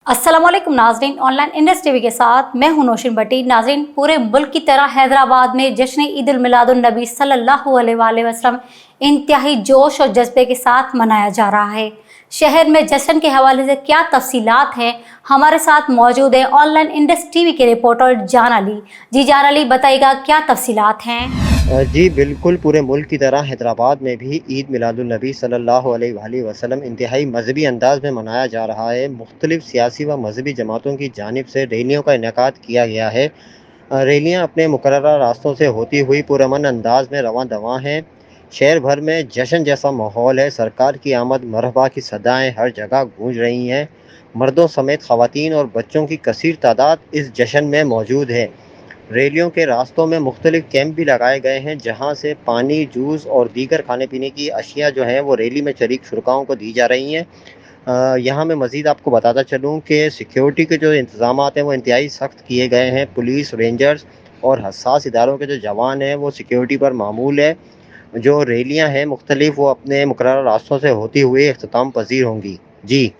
अस्सलाम वालेकुम नाजरीन, ऑनलाइन इंडस टीवी के साथ मैं हूं नौशीन भट्टी। नाजरीन, पूरे मुल्क की तरह हैदराबाद में जश्न ईद उल मिलादुन नबी सल्लल्लाहु अलैहि वसल्लम इंतहाई जोश और जज्बे के साथ मनाया जा रहा है। शहर में जश्न के हवाले से क्या तफसीलात हैं, हमारे साथ मौजूद है ऑनलाइन इंडस टीवी के रिपोर्टर जान अली। जी जान अली, बताइएगा क्या तफसीलात हैं। जी बिल्कुल, पूरे मुल्क की तरह हैदराबाद में भी ईद मिलादुन्नबी सल्लल्लाहु अलैहि वसल्लम इंतहाई मजहबी अंदाज में मनाया जा रहा है। मुख्तलिफ सियासी व मजहबी जमातों की जानिब से रैलियों का इनेकाद किया गया है। रैलियाँ अपने मुकर्ररा रास्तों से होती हुई पुरअमन अंदाज में रवां दवां हैं। शहर भर में जश्न जैसा माहौल है। सरकार की आमद मरहबा की सदाएँ हर जगह गूंज रही हैं। मर्दों समेत ख़वातीन और बच्चों की कसीर तादाद इस जश्न में मौजूद है। रैलियों के रास्तों में मुख्तलिफ कैंप भी लगाए गए हैं, जहां से पानी, जूस और दीगर खाने पीने की अशिया जो हैं वो रैली में शरीक शुरकाओं को दी जा रही हैं। यहाँ मैं मज़ीद आपको बताता चलूँ कि सिक्योरिटी के जो इंतज़ामात हैं वो इंतहाई सख्त किए गए हैं। पुलिस, रेंजर्स और हसास इदारों के जो जवान हैं वो सिक्योरिटी पर मामूल है। जो रैलियाँ हैं मुख्तलिफ, वो अपने मुकर्रर रास्तों से होती हुई अख्ताम पजीर होंगी। जी।